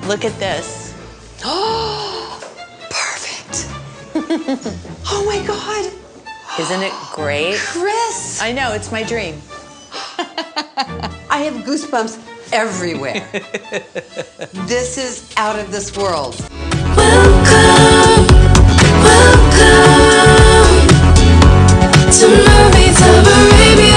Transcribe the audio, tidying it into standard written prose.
Look at this. Oh, perfect. Oh my God. Isn't it great? Chris. I know, it's my dream. I have goosebumps everywhere. This is out of this world. Welcome, welcome to Mermaids of Arabia.